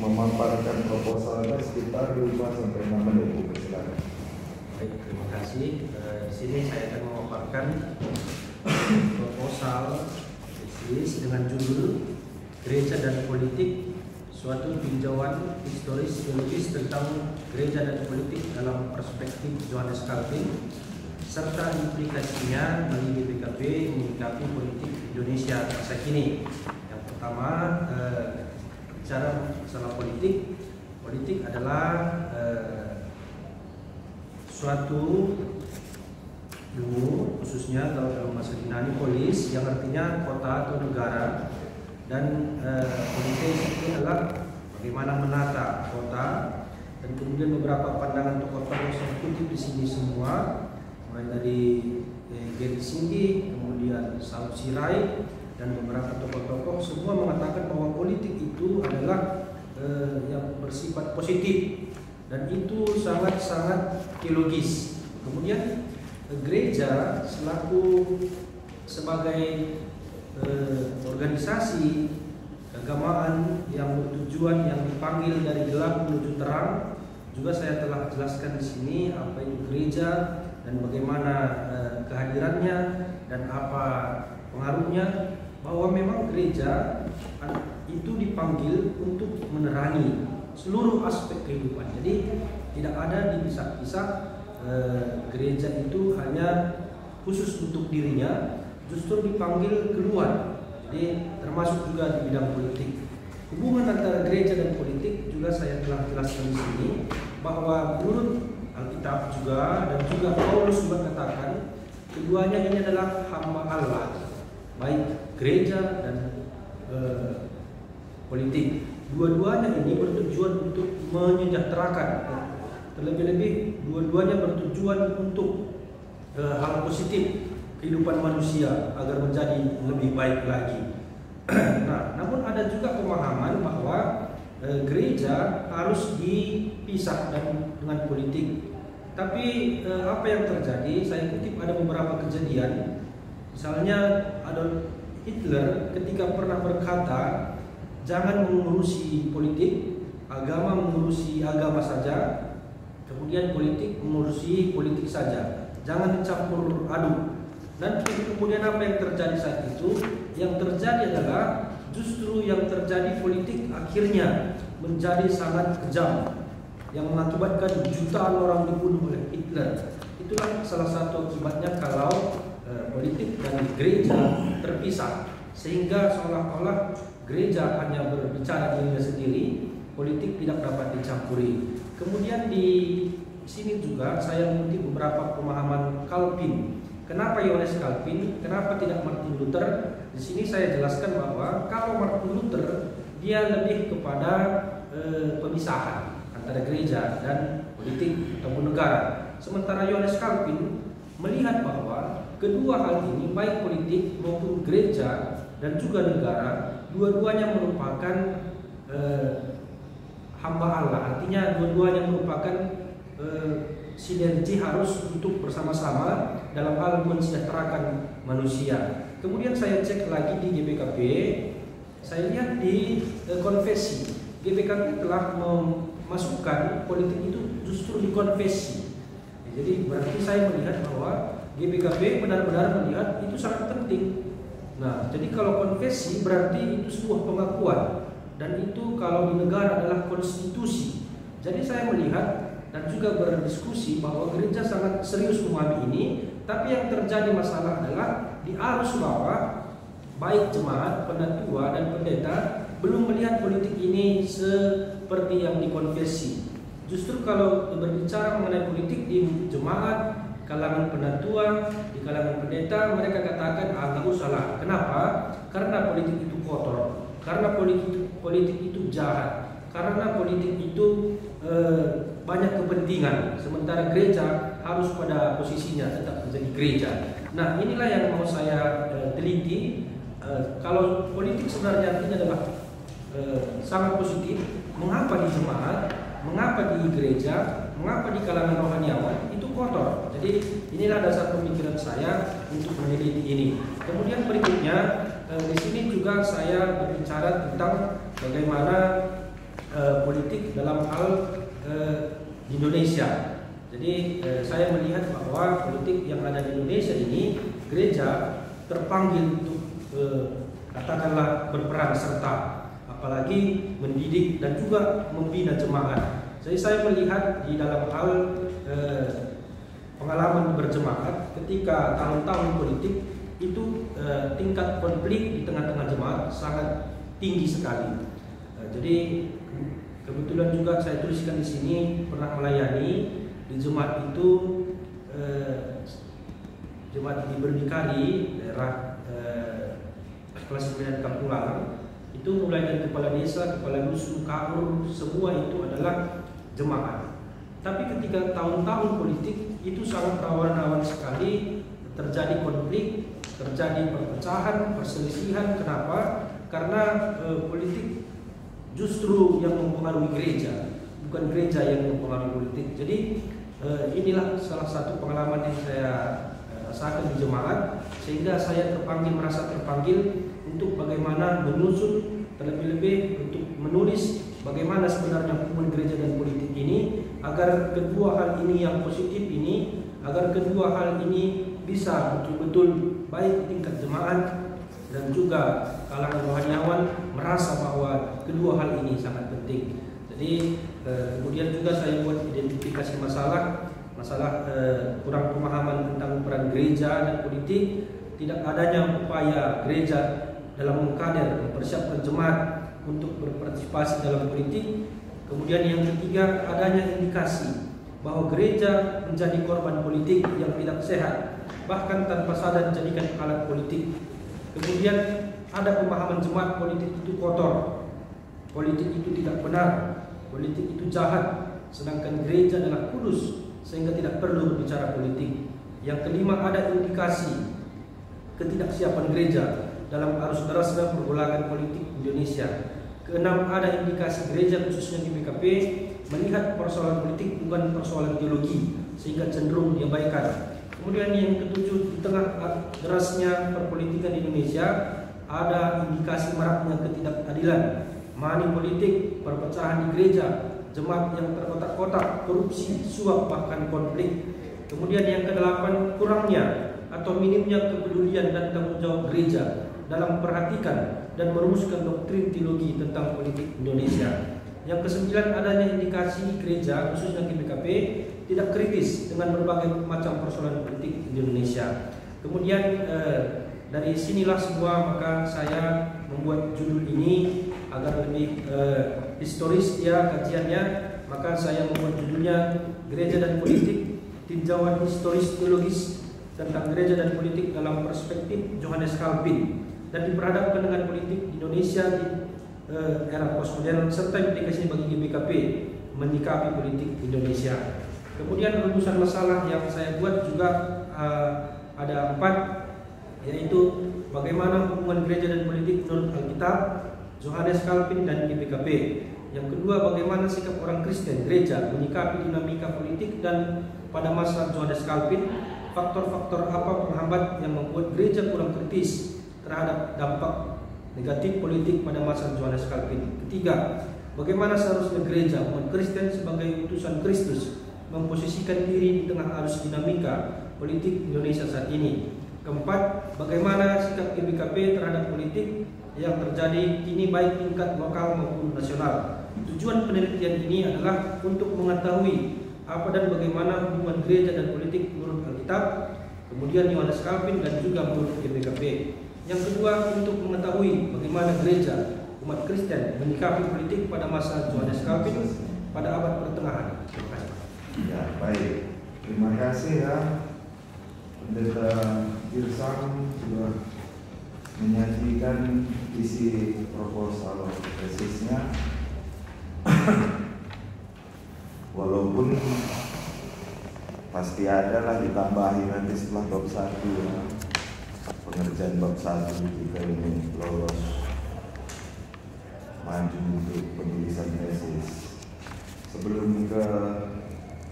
memaparkan proposalnya sekitar 5 sampai 6 menit. Silakan. Baik, terima kasih. Di sini saya akan memaparkan proposal tesis dengan judul Gereja dan Politik, suatu tinjauan historis teologis tentang gereja dan politik dalam perspektif Johannes Calvin, serta implikasinya bagi GBKP menyikapi politik Indonesia masa kini. Yang pertama, bicara masalah politik. Politik adalah suatu ilmu, khususnya dalam bahasa Yunani polis, yang artinya kota atau negara, dan politik itu adalah bagaimana menata kota. Dan kemudian beberapa pandangan tokoh-tokoh saya kutip di sini semua, mulai dari Gary Singgi, kemudian Saud Sirait, dan beberapa tokoh-tokoh semua mengatakan bahwa politik itu adalah yang bersifat positif dan itu sangat-sangat teologis. Kemudian gereja sebagai organisasi keagamaan yang bertujuan, yang dipanggil dari gelap menuju terang, juga saya telah jelaskan di sini apa itu gereja dan bagaimana kehadirannya dan apa pengaruhnya, bahwa memang gereja itu dipanggil untuk menerangi seluruh aspek kehidupan. Jadi tidak ada dipisah-pisah gereja itu hanya khusus untuk dirinya, justru dipanggil keluar. Jadi termasuk juga di bidang politik. Hubungan antara gereja dan politik juga saya telah jelaskan di sini, bahwa menurut Alkitab juga dan juga Paulus juga katakan keduanya ini adalah hamba Allah, baik gereja dan politik. Dua-duanya ini bertujuan untuk menyejahterakan, terlebih-lebih dua-duanya bertujuan untuk hal positif kehidupan manusia agar menjadi lebih baik lagi. Nah, namun ada juga pemahaman bahwa gereja harus dipisah dengan politik. Tapi apa yang terjadi? Saya kutip ada beberapa kejadian. Misalnya Adolf Hitler ketika pernah berkata, jangan mengurusi politik, agama mengurusi agama saja, kemudian politik mengurusi politik saja. Jangan dicampur aduk. Dan kemudian apa yang terjadi saat itu? Yang terjadi adalah justru yang terjadi politik akhirnya menjadi sangat kejam, yang mengakibatkan jutaan orang dibunuh oleh Hitler. Itulah salah satu akibatnya kalau politik dan gereja terpisah, sehingga seolah-olah gereja hanya berbicara dirinya sendiri, politik tidak dapat dicampuri. Kemudian di sini juga saya mengutip beberapa pemahaman Calvin. Kenapa Yohanes Calvin? Kenapa tidak Martin Luther? Di sini saya jelaskan bahwa kalau Martin Luther dia lebih kepada pemisahan antara gereja dan politik ataupun negara. Sementara Yohanes Calvin melihat bahwa kedua hal ini, baik politik maupun gereja dan juga negara, dua-duanya merupakan hamba Allah. Artinya dua-duanya merupakan sinergi, harus untuk bersama-sama dalam hal mensejahterakan manusia. Kemudian saya cek lagi di GBKP, saya lihat di konfesi, GBKP telah memasukkan politik itu justru di konfesi. Jadi berarti saya melihat bahwa GBKP benar-benar melihat itu sangat penting. Nah, jadi kalau konfesi berarti itu sebuah pengakuan, dan itu kalau di negara adalah konstitusi. Jadi saya melihat dan juga berdiskusi bahwa gereja sangat serius memahami ini, tapi yang terjadi masalah adalah di arus bawah, baik jemaat, penatua dan pendeta belum melihat politik ini seperti yang dikonfesi. Justru kalau berbicara mengenai politik di jemaat, kalangan penatua, di kalangan pendeta, mereka katakan nggak usah lah. Kenapa? Karena politik itu kotor, karena politik itu jahat, karena politik itu banyak kepentingan, sementara gereja harus pada posisinya tetap menjadi gereja. Nah, inilah yang mau saya teliti. Kalau politik sebenarnya artinya adalah sangat positif. Mengapa di jemaat, mengapa di gereja, mengapa di kalangan rohaniawan itu kotor? Jadi inilah dasar pemikiran saya untuk meneliti ini. Kemudian berikutnya di sini juga saya berbicara tentang bagaimana dalam hal di Indonesia. Jadi saya melihat bahwa politik yang ada di Indonesia ini, gereja terpanggil untuk katakanlah berperan serta, apalagi mendidik dan juga membina jemaat. Jadi saya melihat di dalam hal pengalaman berjemaat ketika tahun-tahun politik itu tingkat konflik di tengah-tengah jemaat sangat tinggi sekali. Jadi kebetulan juga saya tuliskan di sini pernah melayani di jemaat itu, jemaat di Berdikari daerah kelas 9 Kampung Lalang. Itu mulai dari kepala desa, kepala dusun, kaur, semua itu adalah jemaat. Tapi ketika tahun-tahun politik itu sangat rawan-rawan sekali terjadi konflik, terjadi perpecahan, perselisihan. Kenapa? Karena politik justru yang mempengaruhi gereja, bukan gereja yang mempengaruhi politik. Jadi inilah salah satu pengalaman yang saya rasakan di jemaat, sehingga saya merasa terpanggil untuk bagaimana menyusun, terlebih-lebih untuk menulis bagaimana sebenarnya hubungan gereja dan politik ini, agar kedua hal ini yang positif ini, agar kedua hal ini bisa betul-betul baik tingkat jemaat dan juga kalangan rohaniawan merasa bahwa kedua hal ini sangat penting. Jadi kemudian juga saya buat identifikasi masalah kurang pemahaman tentang peran gereja dan politik, tidak adanya upaya gereja dalam mengkader, mempersiapkan jemaat untuk berpartisipasi dalam politik. Kemudian yang ketiga, adanya indikasi bahwa gereja menjadi korban politik yang tidak sehat, bahkan tanpa sadar dijadikan alat politik. Kemudian ada pemahaman jemaat politik itu kotor, politik itu tidak benar, politik itu jahat, sedangkan gereja adalah kudus sehingga tidak perlu berbicara politik. Yang kelima, ada indikasi ketidaksiapan gereja dalam arus derasnya pergolakan politik Indonesia. Keenam, ada indikasi gereja khususnya di PKP melihat persoalan politik bukan persoalan teologi sehingga cenderung diabaikan. Kemudian yang ketujuh, di tengah derasnya perpolitikan di Indonesia ada indikasi maraknya ketidakadilan, money politik, perpecahan di gereja, jemaat yang terkotak-kotak, korupsi, suap, bahkan konflik. Kemudian yang kedelapan, kurangnya atau minimnya kepedulian dan tanggung jawab gereja dalam memperhatikan dan merumuskan doktrin teologi tentang politik Indonesia. Yang kesembilan, adanya indikasi gereja khususnya GBKP tidak kritis dengan berbagai macam persoalan politik di Indonesia. Kemudian dari sinilah semua maka saya membuat judul ini agar lebih historis ya kajiannya. Maka saya membuat judulnya Gereja dan Politik, Tinjauan Historis Teologis tentang Gereja dan Politik dalam Perspektif Johannes Calvin, dan diperhadapkan dengan politik Indonesia di era postmodern serta implikasi bagi GBKP menyikapi politik Indonesia. Kemudian rumusan masalah yang saya buat juga ada 4, yaitu bagaimana hubungan gereja dan politik menurut Alkitab, Johannes Calvin dan GBKP. Yang kedua, bagaimana sikap orang Kristen gereja menyikapi dinamika politik dan pada masa Johannes Calvin, faktor-faktor apa penghambat yang membuat gereja kurang kritis terhadap dampak negatif politik pada masa Johannes Calvin. Ketiga, bagaimana seharusnya gereja umat Kristen sebagai utusan Kristus memposisikan diri di tengah arus dinamika politik Indonesia saat ini. Keempat, bagaimana sikap GBKP terhadap politik yang terjadi kini baik tingkat lokal maupun nasional. Tujuan penelitian ini adalah untuk mengetahui apa dan bagaimana hubungan gereja dan politik menurut Alkitab, kemudian Johannes Calvin dan juga menurut GBKP. Yang kedua, untuk mengetahui bagaimana gereja umat Kristen menyikapi politik pada masa Johannes Calvin pada abad pertengahan. Terima kasih. Ya, baik. Terima kasih ya Pendeta Girsang sudah menyajikan isi proposal tesisnya. Walaupun pasti ada lah ditambahin nanti setelah bab 1 ya. Pengerjaan bab 1 jika ini lolos maju untuk penulisan tesis. Sebelum ke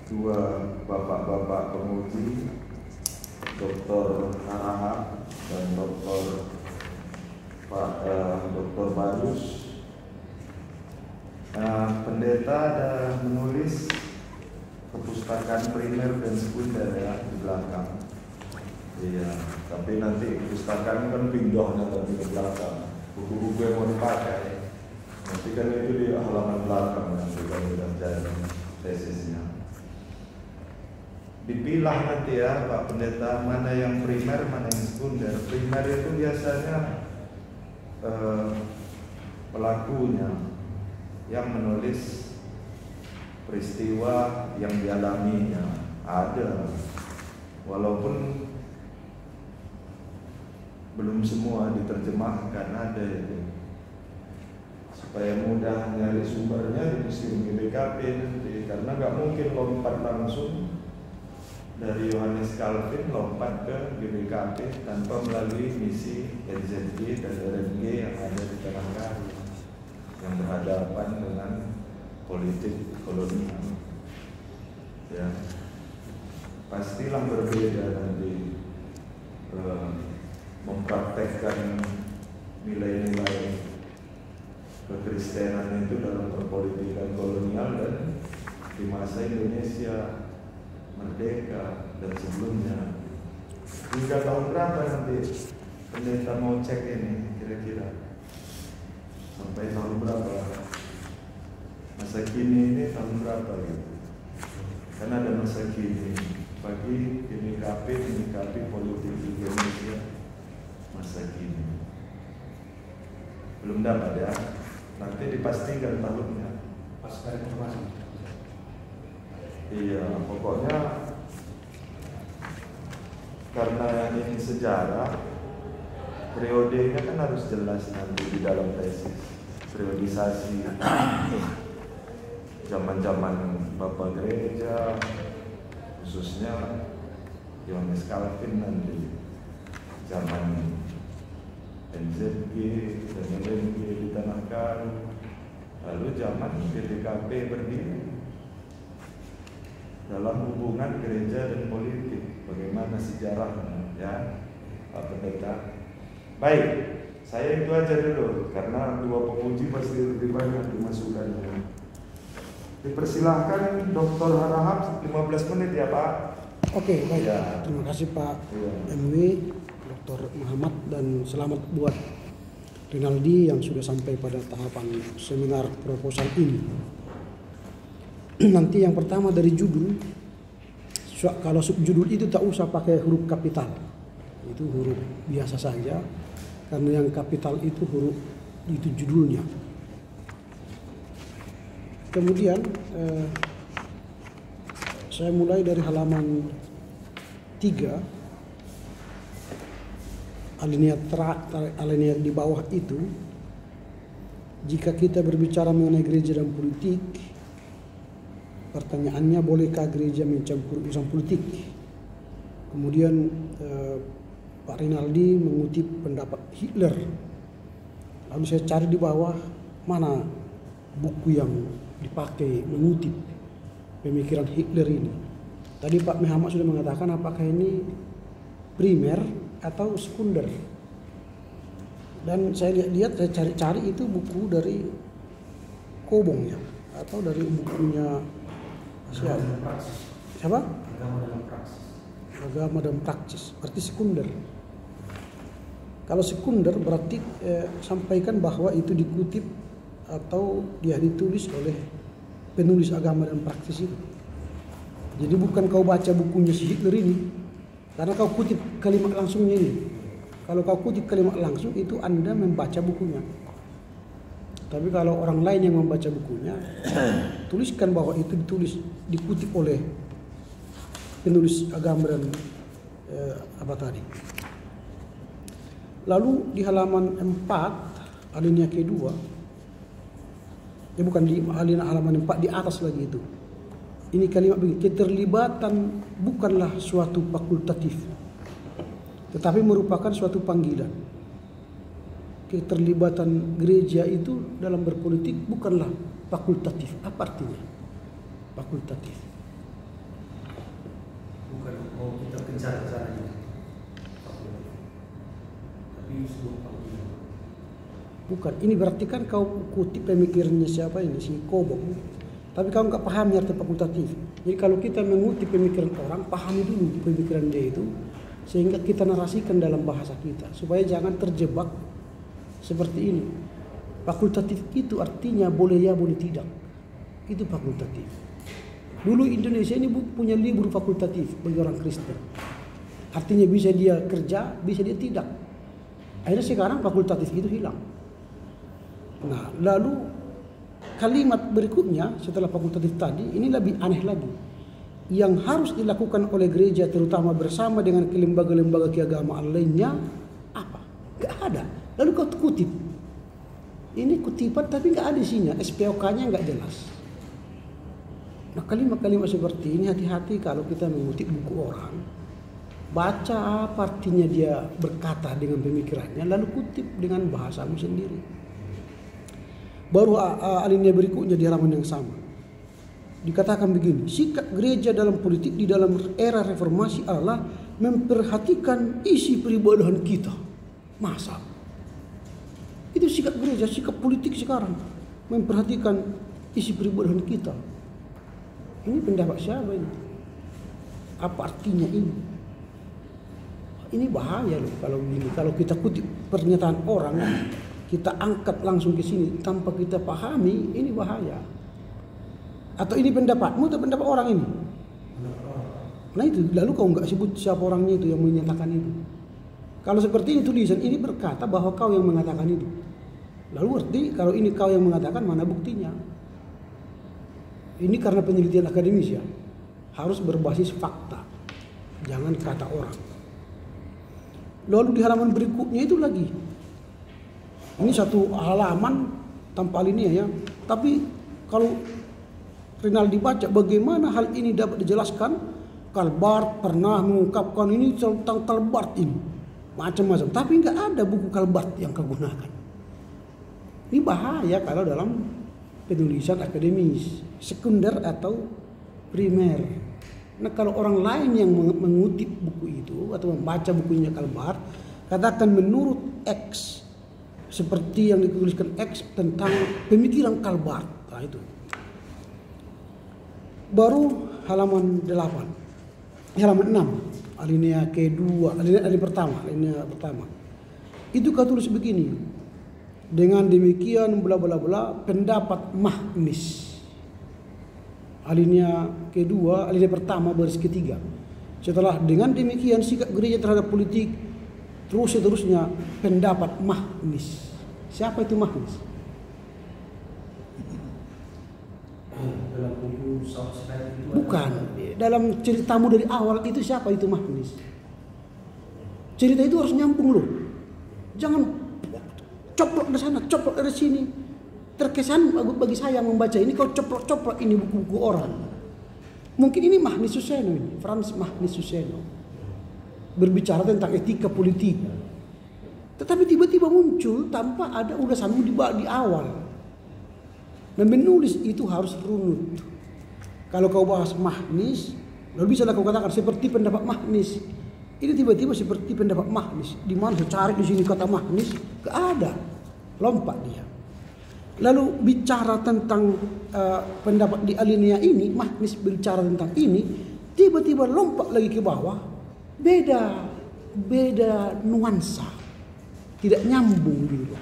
dua bapak-bapak penguji, Dr. Harahap dan Dr. Barus, pendeta ada menulis perpustakaan primer dan sekunder ya di belakang. Iya, tapi nanti perpustakaan kan pindah nanti ke belakang. Buku-buku yang mau dipakai, nanti kan itu di halaman belakang nanti kalau udah jadi tesisnya. Dipilah nanti ya Pak Pendeta, mana yang primer, mana yang sekunder. Primer itu biasanya pelakunya yang menulis peristiwa yang dialaminya ada, walaupun belum semua diterjemahkan, ada itu. Supaya mudah nyari sumbernya di museum GBKP nanti, karena nggak mungkin lompat langsung dari Yohanes Calvin lompat ke GBKP tanpa melalui misi NZG dan RMG yang ada di Tanahkari yang berhadapan dengan politik kolonial. Ya, pastilah berbeda nanti mempraktekkan nilai-nilai kekristenan itu dalam perpolitikan kolonial dan di masa Indonesia merdeka dan sebelumnya. Hingga tahun berapa nanti pendeta mau cek ini kira-kira? Sampai tahun berapa? Masa kini ini tahun berapa gitu? Karena ada masa kini bagi GBKP politik Indonesia masa kini. Belum dapat ya? Nanti dipastikan tahunnya. Pasca reformasi. Iya, pokoknya karena ini sejarah, periodenya kan harus jelas nanti di dalam tesis. Periodisasi zaman-zaman Bapak Gereja, khususnya Yohanes Calvin nanti, zaman NZG dan LMG di Tanahkari, lalu zaman GBKP berdiri. Dalam hubungan gereja dan politik, bagaimana sejarahnya ya Pak Pendeta. Baik, saya itu aja dulu karena dua penguji pasti lebih banyak dimasukkannya. Dipersilahkan Dr. Harahap 15 menit ya Pak. Oke, baik. Ya. Terima kasih Pak Ya. MW, Dr. Muhammad, dan selamat buat Rinaldi yang sudah sampai pada tahapan seminar proposal ini. Nanti yang pertama dari judul, kalau subjudul itu tak usah pakai huruf kapital, itu huruf biasa saja, karena yang kapital itu huruf itu judulnya. Kemudian saya mulai dari halaman 3, alinea di bawah itu. Jika kita berbicara mengenai gereja dan politik, pertanyaannya, bolehkah gereja mencampur urusan politik? Kemudian Pak Rinaldi mengutip pendapat Hitler. Lalu saya cari di bawah mana buku yang dipakai mengutip pemikiran Hitler ini. Tadi Pak Muhammad sudah mengatakan apakah ini primer atau sekunder. Dan saya lihat, saya cari-cari itu buku dari Kobong ya, atau dari bukunya siapa? Agama dan praksis. Berarti sekunder. Kalau sekunder berarti sampaikan bahwa itu dikutip atau dia ditulis oleh penulis agama dan praksis itu. Jadi bukan kau baca bukunya si Hitler ini, karena kau kutip kalimat langsungnya ini. Kalau kau kutip kalimat langsung itu Anda membaca bukunya. Tapi kalau orang lain yang membaca bukunya, tuliskan bahwa itu dikutip oleh penulis agama dan apa tadi. Lalu di halaman 4 alinea kedua, bukan di alinea halaman 4 di atas lagi itu. Ini kalimat begini, keterlibatan bukanlah suatu fakultatif, tetapi merupakan suatu panggilan. Keterlibatan gereja itu dalam berpolitik bukanlah fakultatif. Apa artinya fakultatif? Bukan mau kita kejar-kejar aja, tapi sebuah panggilan. Bukan, ini berarti kan kau kutip pemikirannya siapa ini, si Kobong. Tapi kau nggak pahami arti fakultatif. Jadi kalau kita mengutip pemikiran orang, pahami dulu pemikiran dia itu, sehingga kita narasikan dalam bahasa kita, supaya jangan terjebak seperti ini. Fakultatif itu artinya boleh ya, boleh tidak. Itu fakultatif. Dulu Indonesia ini punya libur fakultatif bagi orang Kristen. Artinya bisa dia kerja, bisa dia tidak. Akhirnya sekarang fakultatif itu hilang. Nah, lalu kalimat berikutnya setelah fakultatif tadi, ini lebih aneh lagi. Yang harus dilakukan oleh gereja terutama bersama dengan lembaga-lembaga keagamaan lainnya apa? Gak ada. Lalu kau kutip. Ini kutipan tapi gak ada isinya, SPOK-nya gak jelas. Nah, kalimat-kalimat seperti ini hati-hati kalau kita mengutip buku orang. Baca apa artinya dia berkata dengan pemikirannya, lalu kutip dengan bahasamu sendiri. Baru alinea berikutnya di halaman yang sama. Dikatakan begini, sikap gereja dalam politik di dalam era reformasi adalah memperhatikan isi peribadahan kita. Masa? Itu sikap gereja, sikap politik sekarang. Memperhatikan isi peribadahan kita. Ini pendapat siapa ini? Apa artinya ini? Ini bahaya loh kalau begini. Kalau kita kutip pernyataan orang, kita angkat langsung ke sini tanpa kita pahami, ini bahaya. Atau ini pendapatmu atau pendapat orang ini? Nah itu, lalu kau nggak sebut siapa orangnya itu yang menyatakan itu. Kalau seperti ini tulisan, ini berkata bahwa kau yang mengatakan itu. Lalu arti kalau ini kau yang mengatakan, mana buktinya? Ini karena penelitian akademis ya, harus berbasis fakta, jangan kata orang. Lalu di halaman berikutnya itu lagi, ini satu halaman tanpa alinea ya, tapi kalau Rinaldi baca bagaimana hal ini dapat dijelaskan, Karl Barth pernah mengungkapkan ini tentang Karl Barth ini, macam-macam, tapi nggak ada buku Karl Barth yang kau gunakan. Ini bahaya kalau dalam penulisan akademis, sekunder atau primer. Nah kalau orang lain yang mengutip buku itu atau membaca bukunya Karl Barth, katakan menurut X, seperti yang dituliskan X tentang pemikiran Karl Barth. Nah itu. Baru halaman 8, halaman 6, alinea kedua, alinea pertama. Itu kau tulis begini. Dengan demikian bla bla bla pendapat Mahnis. Alinea kedua, alinea pertama baris ketiga. Setelah dengan demikian sikap gereja terhadap politik terus seterusnya pendapat Mahnis. Siapa itu Mahnis? Bukan. Dalam ceritamu dari awal itu siapa itu Mahnis? Cerita itu harus nyambung loh. Jangan coplok dari sana, coplok dari sini. Terkesan bagi saya membaca ini kau coplok-coplok ini buku-buku orang. Mungkin ini Mahnis Suseno ini, Frans Mahnis Suseno. Berbicara tentang etika politik. Tetapi tiba-tiba muncul tanpa ada ulasanmu di awal. Dan menulis itu harus runut. Kalau kau bahas Mahnis, lalu bisa kau katakan seperti pendapat Mahnis. Ini tiba-tiba seperti pendapat Mahnis. Di mana saya cari di sini kata Mahnis, gak ada. Lompat dia. Lalu bicara tentang pendapat di alinea ini, Mahnis berbicara tentang ini, tiba-tiba lompat lagi ke bawah. Beda nuansa. Tidak nyambung gitu.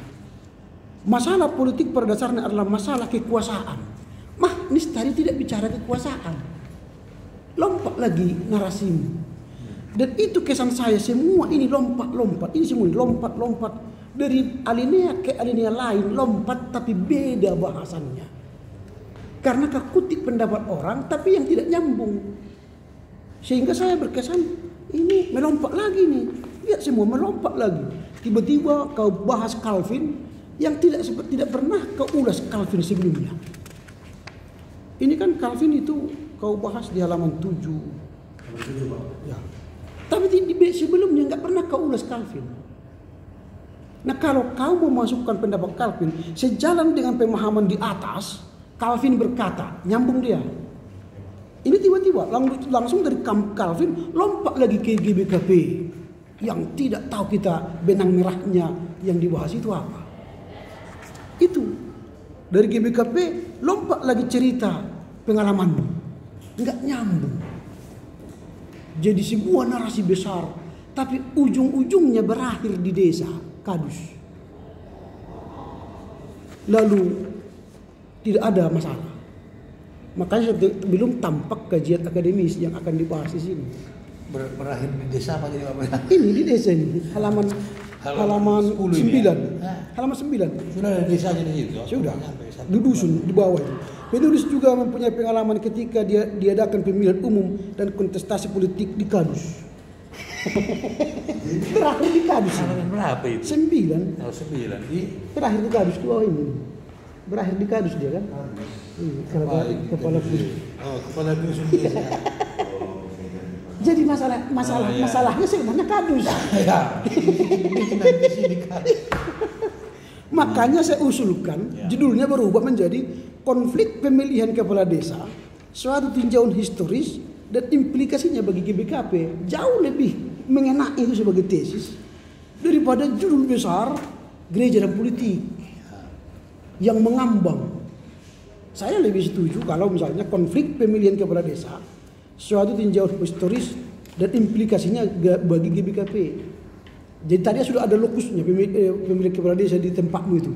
Masalah politik pada dasarnya adalah masalah kekuasaan. Mahnis tadi tidak bicara kekuasaan. Lompat lagi narasimu. Dan itu kesan saya, semua ini lompat-lompat. Ini semua lompat-lompat. Dari alinea ke alinea lain lompat tapi beda bahasannya. Karena kutip pendapat orang tapi yang tidak nyambung. Sehingga saya berkesan ini melompat lagi nih. Lihat semua melompat lagi. Tiba-tiba kau bahas Calvin yang tidak pernah kau ulas Calvin sebelumnya. Ini kan Calvin itu kau bahas di halaman 7. Ya. Tapi sebelumnya nggak pernah kau ulas Calvin. Nah kalau kau memasukkan pendapat Calvin sejalan dengan pemahaman di atas, Calvin berkata, nyambung dia. Ini tiba-tiba langsung dari Calvin lompat lagi ke GBKP yang tidak tahu kita benang merahnya yang dibahas itu apa. Itu dari GBKP lompat lagi cerita pengalamanmu, nggak nyambung. Jadi sebuah narasi besar, tapi ujung-ujungnya berakhir di desa Kadus. Lalu tidak ada masalah. Makanya belum tampak kajian akademis yang akan dibahas di sini. Berakhir di desa apa jadi apa? Ini di desa ini, halaman 10 ini 9. ya? Halaman 9. Sudah ada desanya di situ. Sudah. Di dusun di bawah itu. Penulis juga mempunyai pengalaman ketika dia diadakan pemilihan umum dan kontestasi politik di Kadus. Terakhir di Kadus. Halaman berapa itu? 9. Oh, 9 di Terakhir di Kadus di bawah ini. Berakhir di Kadus dia kan? Kepala dusun. Oh, kepala dusun desa. Jadi masalahnya sebenarnya Kadus. Ya. Ini di sini Kadus. Makanya saya usulkan judulnya berubah menjadi konflik pemilihan kepala desa, suatu tinjauan historis dan implikasinya bagi GBKP. Jauh lebih mengena itu sebagai tesis daripada judul besar gereja dan politik yang mengambang. Saya lebih setuju kalau misalnya konflik pemilihan kepala desa, suatu tinjauan historis dan implikasinya bagi GBKP. Jadi tadi sudah ada lokusnya pemilihan kepala desa di tempatmu itu.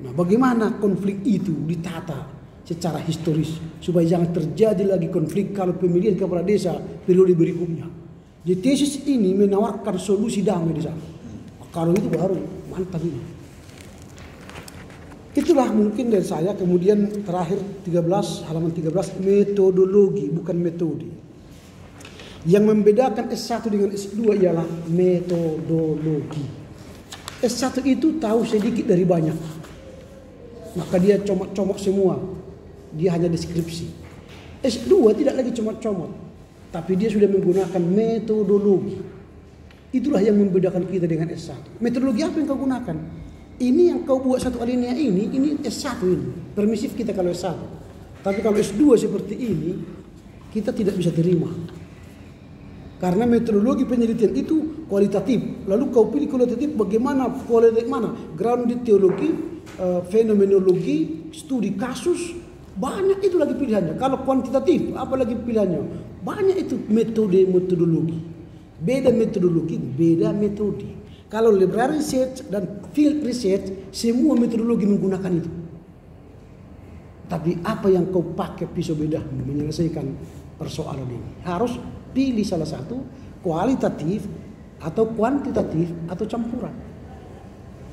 Nah, bagaimana konflik itu ditata secara historis supaya jangan terjadi lagi konflik kalau pemilihan kepala desa periode berikutnya. Jadi tesis ini menawarkan solusi damai di sana. Kalau itu baru mantap ini. Itulah mungkin dari saya. Kemudian terakhir halaman 13 metodologi bukan metode. Yang membedakan S1 dengan S2 ialah metodologi. S1 itu tahu sedikit dari banyak. Maka dia comot-comot semua. Dia hanya deskripsi. S2 tidak lagi comot-comot. Tapi dia sudah menggunakan metodologi. Itulah yang membedakan kita dengan S1. Metodologi apa yang kau gunakan? Ini yang kau buat satu alinea ini S1 ini. Permisif kita kalau S1. Tapi kalau S2 seperti ini, kita tidak bisa terima. Karena metodologi penelitian itu kualitatif. Lalu kau pilih kualitatif bagaimana? Kualitatif mana? Grounded teologi, fenomenologi, studi kasus. Banyak itu lagi pilihannya. Kalau kuantitatif, apa lagi pilihannya? Banyak itu metodologi. Beda metodologi, beda metode. Kalau library research dan field research, semua metodologi menggunakan itu. Tapi apa yang kau pakai pisau bedahmu menyelesaikan persoalan ini? Harus pilih salah satu, kualitatif atau kuantitatif atau campuran.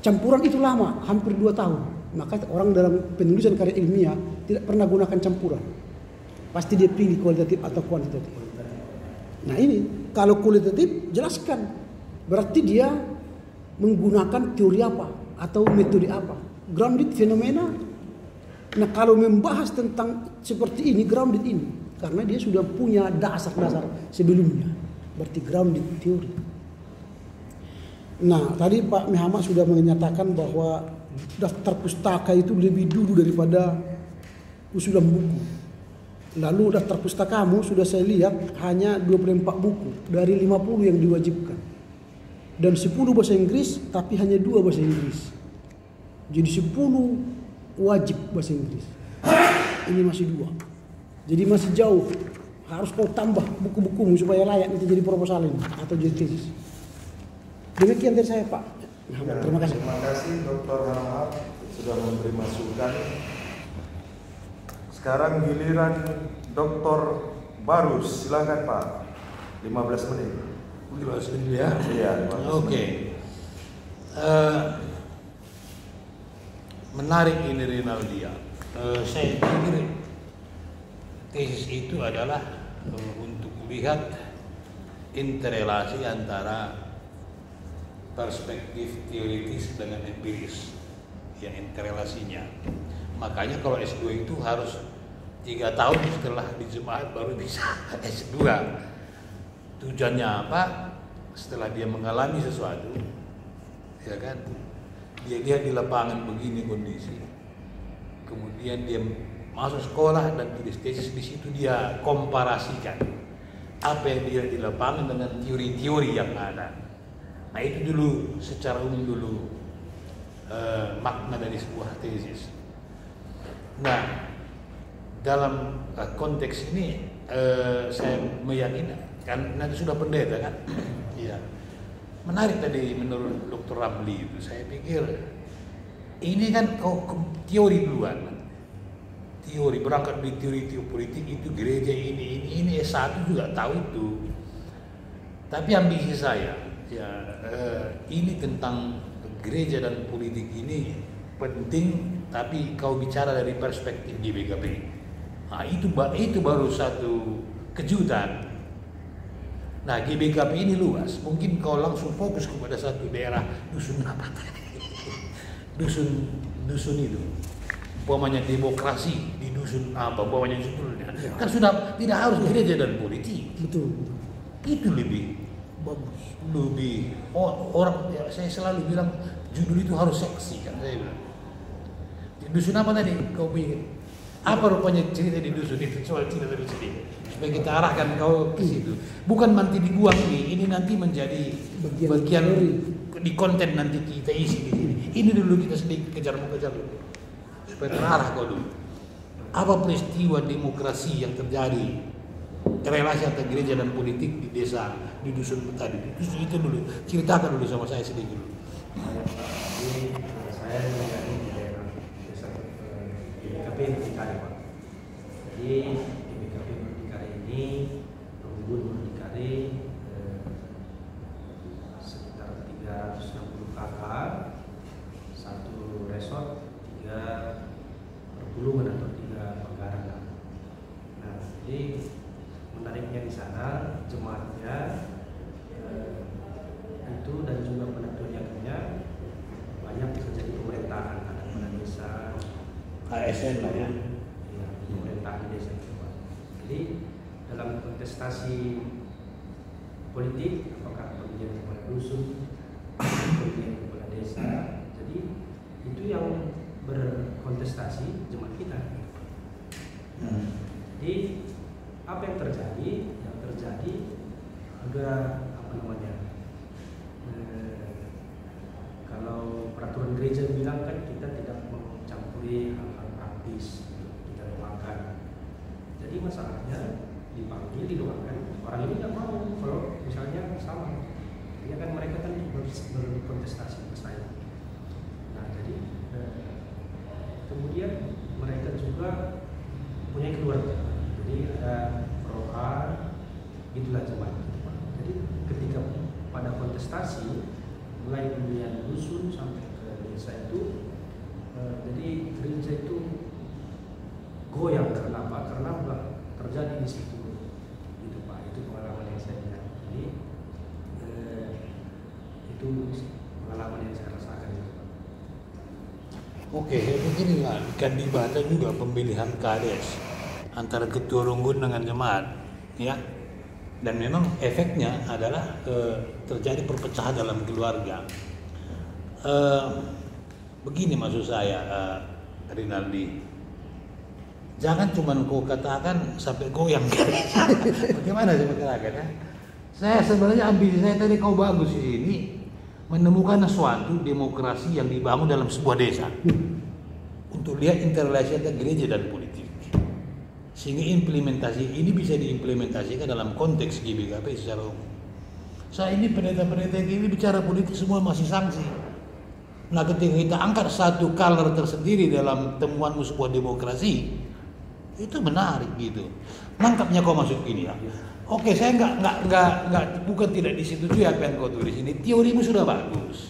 Campuran itu lama, hampir 2 tahun. Maka orang dalam penulisan karya ilmiah tidak pernah gunakan campuran. Pasti dia pilih kualitatif atau kuantitatif. Nah ini, kalau kualitatif jelaskan. Berarti dia menggunakan teori apa atau metode apa. Grounded fenomena. Nah kalau membahas tentang seperti ini, grounded ini. Karena dia sudah punya dasar-dasar sebelumnya. Berarti grounded teori. Nah tadi Pak Muhammad sudah menyatakan bahwa daftar pustaka itu lebih dulu daripada usulan buku. Lalu daftar pustakamu sudah saya lihat hanya 24 buku dari 50 yang diwajibkan. Dan 10 bahasa Inggris tapi hanya 2 bahasa Inggris. Jadi 10 wajib bahasa Inggris. Ini masih 2. Jadi masih jauh. Harus kau tambah buku-bukumu supaya layak itu jadi proposal ini atau jadi tesis. Demikian dari saya Pak. Terima kasih. Terima kasih Dr. Hamad sudah memberi masukan. Sekarang giliran Dr. Barus, silakan Pak. 15 menit. 15 menit ya. Iya, 15 Oke. menit. Menarik ini Rinaldia. Saya pikir tesis itu adalah untuk melihat interrelasi antara perspektif teoritis dengan empiris, ya interrelasinya. Makanya kalau S2 itu harus 3 tahun setelah di jemaat baru bisa S2. Tujuannya apa? Setelah dia mengalami sesuatu, ya kan? Dia lihat di lapangan begini kondisi. Kemudian dia masuk sekolah dan tulis tesis, di situ dia komparasikan apa yang dia di lapangan dengan teori-teori yang ada. Nah itu dulu secara umum dulu makna dari sebuah tesis. Nah, dalam konteks ini saya meyakini kan nanti sudah pendeta kan, iya. Menarik tadi menurut Dr. Ramli itu, saya pikir ini kan teori duluan, teori berangkat dari teori politik itu gereja ini S1 juga tahu itu. Tapi ambisi saya, ya ini tentang gereja dan politik ini penting, tapi kau bicara dari perspektif GBKP. Nah, itu baru satu kejutan. Nah, GBKP ini luas, mungkin kau langsung fokus kepada satu daerah dusun apa tadi? dusun itu. Umpamanya demokrasi di dusun apa, umpamanya judulnya. Kan sudah tidak harus gereja dan politik. Betul. Itu lebih bagus, lebih orang ya, saya selalu bilang judul itu harus seksi kan saya bilang. Di dusun apa tadi kau pikir? Apa rupanya cerita di dusun itu? Coba cerita lebih sedikit supaya kita arahkan kau ke situ. Bukan nanti dibuang ini nanti menjadi bagian di konten nanti kita isi di sini. Ini dulu kita sedikit kejar dulu supaya terarah kau dulu. Apa peristiwa demokrasi yang terjadi, relasi antara gereja dan politik di desa, di dusun tadi? Itu dulu ceritakan dulu sama saya sedikit dulu. Jadi saya melihat di daerah desa GBKP Berdikari, Pak. Jadi GBKP Berdikari ini Rumbun Berdikari sekitar 360 kakak, satu resort, 3 pergulungan atau 3 penggaraan. Nah, jadi menariknya di sana jemaatnya itu dan juga penegaknya banyak bekerja di pemerintahan, ada kepala desa, ASN lah ya. Pemerintahan di desa itu. Jadi dalam kontestasi politik, apakah pemilihan kepala dusun, pemilihan kepala desa, jadi itu yang berkontestasi jemaat kita. Jadi apa yang terjadi? Yang terjadi agak kalau peraturan gereja bilang kan kita tidak mencampuri hal-hal praktis untuk kita doakan. Jadi masalahnya dipanggil didoakan, orang ini tidak mau kalau misalnya sama. Ya kan mereka kan berkontestasi ke saya. Nah jadi kemudian mereka juga punya keluarga. Jadi ada rohan, itulah jemaat. Jadi ketika pada kontestasi mulai pemilihan dusun sampai ke desa itu, jadi gereja itu goyang karena apa? Karena terjadi di situ, gitu Pak. Itu pengalaman yang saya lihat. Jadi itu pengalaman yang saya rasakan itu Pak. Oke, begini lah, kan dibaca juga pemilihan kades antara ketua runggun dengan jemaat, ya. Dan memang efeknya adalah terjadi perpecahan dalam keluarga. Begini maksud saya, Rinaldi, jangan cuma kau katakan sampai goyang. Bagaimana sih masyarakat? Ya? Saya sebenarnya ambisi saya tadi kau bagus di sini menemukan suatu demokrasi yang dibangun dalam sebuah desa untuk lihat interrelasi antara gereja dan politik. Sehingga implementasi ini bisa diimplementasikan dalam konteks GBKP secara umum. Saya ini pendeta-pendeta yang ini bicara politik semua masih sanksi. Nah ketika kita angkat satu color tersendiri dalam temuanmu sebuah demokrasi, itu menarik gitu. Nangkapnya kau masuk ini ya. Oke, saya bukan tidak disetujui apa yang kau tulis ini. Teorimu sudah bagus.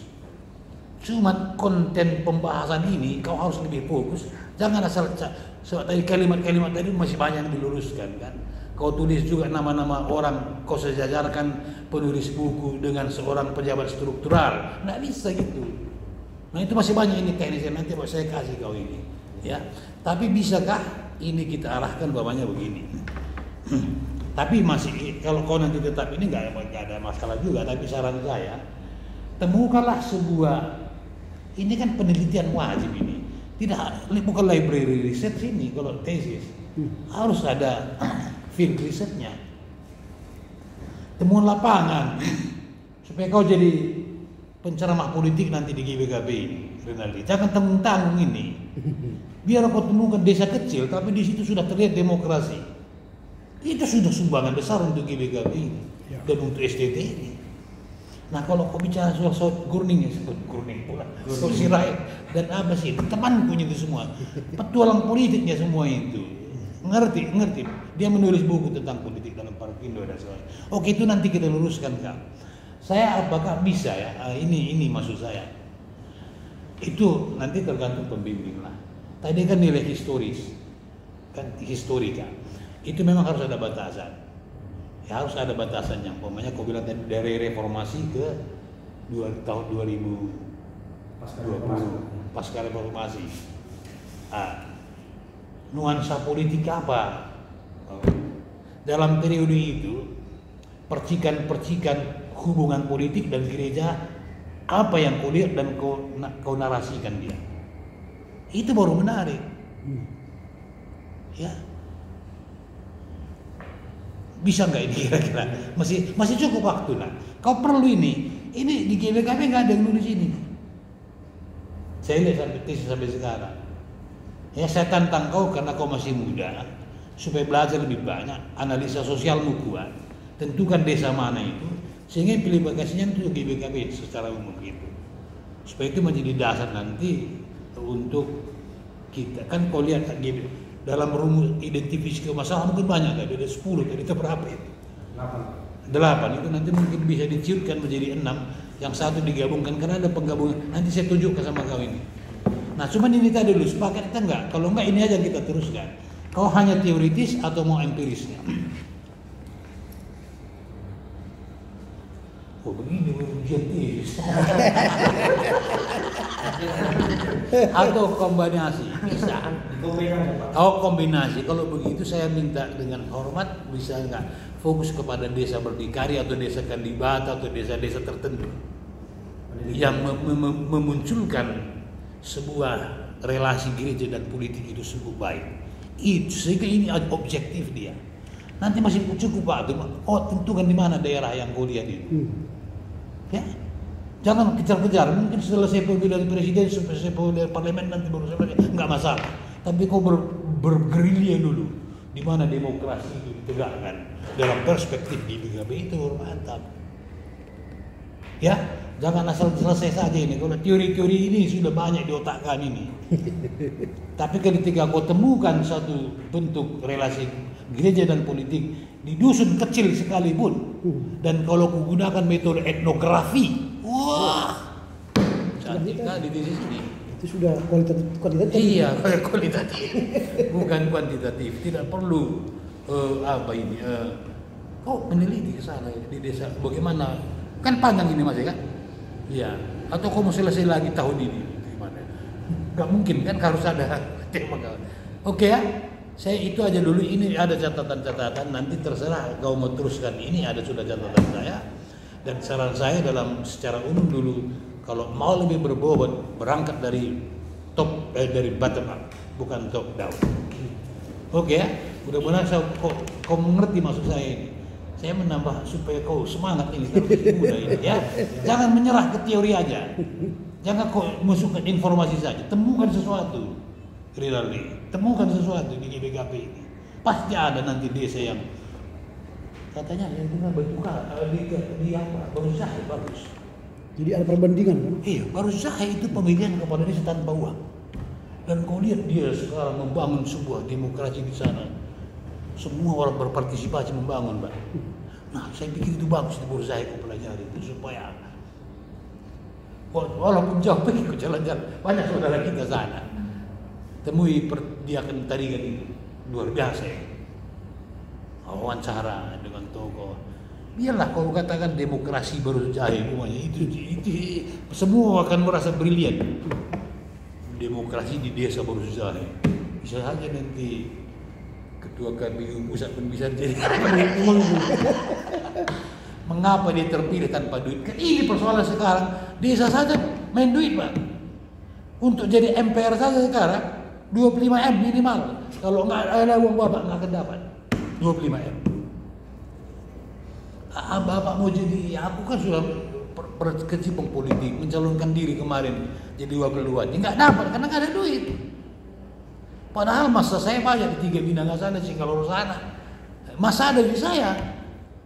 Cuma konten pembahasan ini kau harus lebih fokus. Jangan asal tadi kalimat-kalimat tadi masih banyak yang diluruskan kan. Kau tulis juga nama-nama orang, kau sejajarkan penulis buku dengan seorang pejabat struktural. Nggak bisa gitu. Nah itu masih banyak ini teknisnya, nanti saya kasih kau ini. Ya, tapi bisakah ini kita arahkan bawahnya begini? Tapi masih kalau kau nanti tetap ini nggak ada masalah juga. Tapi saran saya, temukanlah sebuah, ini kan penelitian wajib ini. Bukan library research ini kalau tesis. Harus ada field risetnya. Temuan lapangan supaya kau jadi penceramah politik nanti di GBKP ini. Rinaldi, jangan tanggung-tanggung ini. Biar kau temukan desa kecil, tapi di situ sudah terlihat demokrasi. Itu sudah sumbangan besar untuk GBKB ini dan untuk STT ini. Nah kalau kau bicara soal Gurning pula, soal Sirait dan apa sih, teman punya itu semua, petualang politiknya semua itu, ngerti. Dia menulis buku tentang politik dalam Parkindo dan sebagainya. Oke, itu nanti kita luruskan Kak. Saya apakah bisa ya? Ini maksud saya. Itu nanti tergantung pembimbing lah. Tadi kan nilai historis, kan historika. Itu memang harus ada batasan. Ya, harus ada batasannya. Umpamanya kau bilang tadi dari reformasi ke tahun 2020 pasca reformasi. Nuansa politik apa? Dalam periode itu percikan-percikan hubungan politik dan gereja apa yang kau lihat dan kau narasikan dia. Itu baru menarik. Ya. Bisa nggak ini kira-kira? Masih cukup waktu lah. Kau perlu ini di GBKB nggak ada yang nulis ini. Saya lihat sampai sekarang. Ya saya tantang kau karena kau masih muda supaya belajar lebih banyak, analisa sosialmu kuat, tentukan desa mana itu, sehingga implikasinya untuk GBKB secara umum gitu. Supaya itu menjadi dasar nanti untuk kita. Kan kau lihat dalam rumus identifikasi masalah mungkin banyak tadi, ada 10 tadi itu berapa itu? 8 itu nanti mungkin bisa diciutkan menjadi 6, yang satu digabungkan karena ada penggabungan. Nanti saya tunjukkan sama kau ini. Nah cuman ini tadi dulu sepakat kita enggak? Kalau enggak ini aja kita teruskan. Kau hanya teoritis atau mau empirisnya? Oh begini ujian tesis. Atau kombinasi bisa. Kombinasi. Kalau begitu saya minta dengan hormat bisa enggak fokus kepada desa berdikari atau desa kandibata atau desa-desa tertentu yang memunculkan sebuah relasi gereja dan politik itu cukup baik. Itu sehingga ini objektif dia. Nanti masih cukup Pak. Tentukan di mana daerah yang kau lihat itu. Ya. Jangan kejar-kejar. Mungkin selesai pemilihan presiden, selesai pemilihan parlemen nanti baru selesai. Enggak masalah. Tapi kau bergerilya dulu. Di mana demokrasi itu ditegakkan dalam perspektif di GBKB itu mantap. Ya, jangan asal selesai saja ini. Kalau teori-teori ini sudah banyak di otak kami ini. Tapi ketika kau temukan satu bentuk relasi gereja dan politik di dusun kecil sekalipun, dan kalau kau gunakan metode etnografi, wah, cantik kali di sini. Itu sudah kualitatif. Iya, kualitatif, bukan kuantitatif. Tidak perlu kau meneliti ke sana di desa bagaimana. Kan panjang ini Mas ya kan? Iya. Atau kau mau selesai lagi tahun ini? Gimana? Gak mungkin kan, harus ada tema. Oke ya, saya itu aja dulu. Ini ada catatan-catatan. Nanti terserah kau mau teruskan. Ini ada sudah catatan saya. Dan saran saya dalam secara umum dulu, kalau mau lebih berbobot, berangkat dari dari bottom up, bukan top down. Oke ya, mudah-mudahan kau mengerti maksud saya ini. Saya menambah supaya kau semangat ini muda ini ya. Jangan menyerah ke teori aja. Jangan kau masukkan informasi saja. Temukan sesuatu. Rinaldi, temukan sesuatu di GBKB ini. Pasti ada nanti desa yang katanya yang dengan bentuk di apa? Baru Zahid bagus. Jadi ada perbandingan kan? Iya, baru Zahid itu pemilihan kepada desa tanpa uang. Dan kau lihat dia sekarang membangun sebuah demokrasi di sana. Semua orang berpartisipasi membangun, Pak. Nah, saya pikir itu bagus di Bursa aku pelajari itu supaya walaupun jauh pergi ke jalan-jalan, banyak saudara kita sana. Temui dia akan tarikan itu luar biasa. Ya. Wawancara dengan tokoh. Biarlah kalau katakan demokrasi baru jahit semuanya itu semua akan merasa brilian. Demokrasi di desa baru jahit. Bisa saja nanti Ketua KPU pusat pun bisa jadi mengapa dia terpilih tanpa duit? Kan ini persoalan sekarang. Desa saja main duit Pak. Untuk jadi MPR saja sekarang 25M minimal. Kalau nggak ada uang Bapak nggak akan dapat 25M. Bapak mau jadi, aku kan sudah berkecimpung politik, mencalonkan diri kemarin jadi wakil bupati, nggak dapat karena nggak ada duit. Padahal masa saya banyak di 3 Minanga sana, Sikaloro sana, masa ada di saya,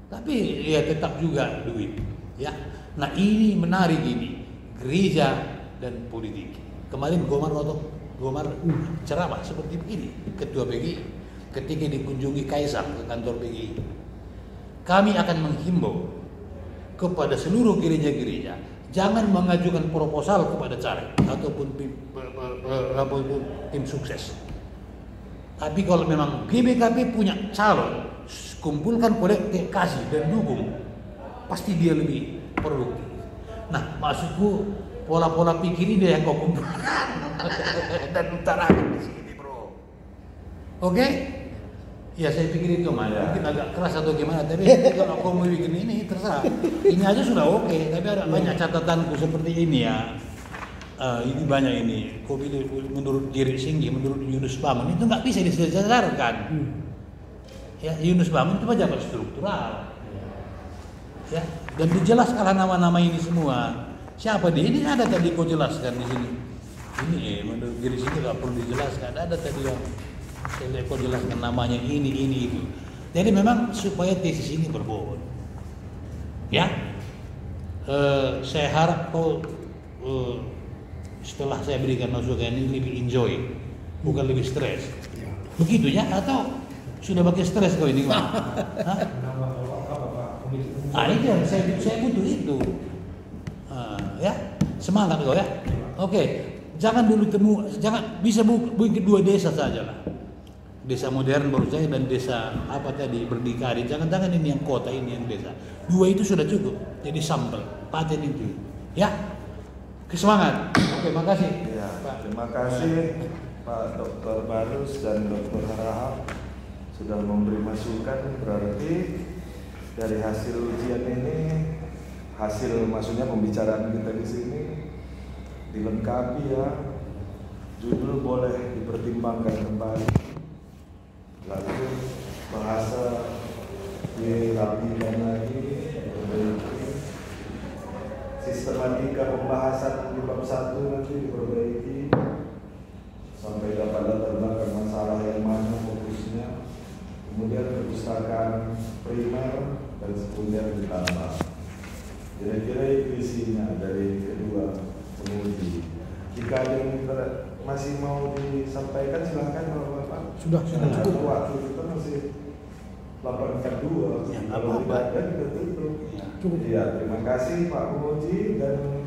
tapi ya tetap juga duit. Ya, nah ini menarik ini gereja dan politik. Kemarin Gomar ceramah seperti begini, Ketua PGI ketika dikunjungi Kaisar ke kantor PGI. Kami akan menghimbau kepada seluruh gereja-gereja jangan mengajukan proposal kepada caleg ataupun tim sukses. Tapi kalau memang GBKP punya calon, kumpulkan kolektif, kasih dan dukung, pasti dia lebih produktif. Nah, maksudku pola-pola pikir ini yang kau kumpulkan dan utarakan di sini, bro. Oke? Ya saya pikir itu mungkin agak keras atau gimana, tapi kalau kau mau bikin ini terserah. Ini aja sudah oke, tapi ada banyak catatanku seperti ini ya. Ini banyak ini. Kau bilang menurut Jirik Singgi, menurut Yunus Bamun itu nggak bisa disejarahkan. Ya, Yunus Bamun itu pejabat struktural. Ya, dan dijelaskan nama-nama ini semua. Siapa dia? Ini ada tadi kau jelaskan di sini. Ini menurut Jirik Singgi nggak perlu dijelaskan. Ada tadi yang saya kau jelaskan namanya ini itu. Jadi memang supaya tesis ini berbobot. Ya, saya harap kau setelah saya berikan masukan ini lebih enjoy, bukan lebih stres. Begitu ya? Atau sudah pakai stres kau ini? Ini saya butuh itu. Ya, semangat kau ya. Oke, jangan dulu jangan bisa bikin 2 desa saja lah. Desa modern baru saya dan desa apa tadi berdikari. Jangan-jangan ini yang kota, ini yang desa. 2 itu sudah cukup. Jadi sampel, paten itu. Ya, semangat. Oke, makasih. Ya, terima kasih Pak Dr. Barus dan Dr. Harahap sudah memberi masukan. Berarti dari hasil ujian ini, hasil maksudnya pembicaraan kita di sini dilengkapi ya. Judul boleh dipertimbangkan kembali. Lalu bahasa dirapikan lagi, diperbaiki. Sistematika pembahasan di bab 1 nanti diperbaiki sampai dapat latar belakang masalah yang mana fokusnya. Kemudian perpustakaan primer dan sekunder ditambah. Kira-kira itu isinya dari kedua penguji. Jika ada yang masih mau disampaikan silahkan Bapak. Sudah cukup. Waktu kita masih 8.42. Ya, kalau tidak ada kita tutup. Cukup. Iya, terima kasih Pak Penguji, dan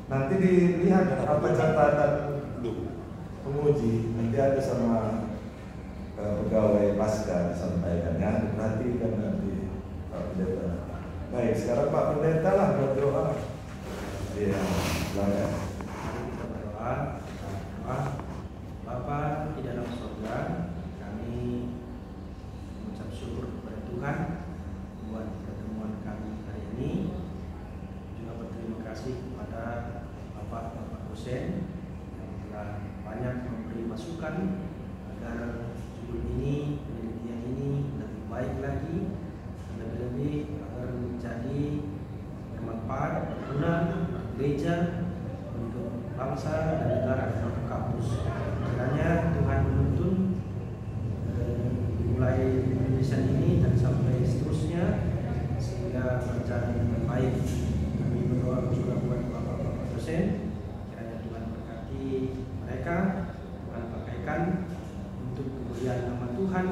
nanti dilihat apa catatan penguji. Nanti ada sama pegawai pasca disampaikan ya. Perhatikan nanti Pak Pendeta. Baik, sekarang Pak Pendeta lah berdoa. Iya, silakan. Kita berdoa. Bapa di dalam surga, kami mengucap syukur kepada Tuhan buat pertemuan kami hari ini. Juga berterima kasih kepada Bapak dosen yang telah banyak memberi masukan agar judul ini, penelitian ini lebih baik lagi, lebih-lebih agar menjadi bermanfaat, berguna untuk gereja, untuk bangsa dan negara dan kampus. Kiranya Tuhan menuntun mulai penulisan ini dan sampai seterusnya sehingga berjalan dengan baik. Kami berdoa juga buat bapak-bapak dosen, kiranya Tuhan berkati mereka, Tuhan pakaikan untuk kemuliaan nama Tuhan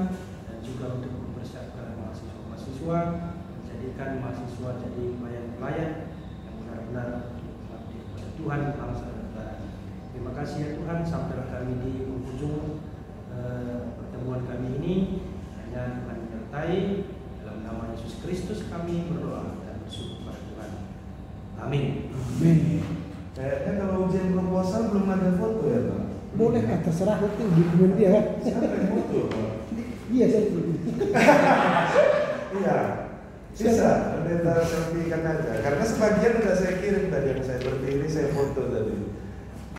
dan juga untuk mempersiapkan mahasiswa-mahasiswa, menjadikan mahasiswa jadi pelayan-pelayan yang benar-benar mengabdi kepada Tuhan, bangsa dan negara. Terima kasih ya Tuhan, sampailah kami di penghujung pertemuan kami ini. Hanya Tuhan menyertai, dalam nama Yesus Kristus kami berdoa dan bersyukur kepada Tuhan. Amin. Amin. Kayaknya kalau ujian proposal belum ada foto ya Pak? Boleh kan, terserah itu dokumen dia kan. Siapa yang foto Pak? Iya saya. Iya. Bisa, pendeta selfie kan aja. Karena sebagian udah saya kirim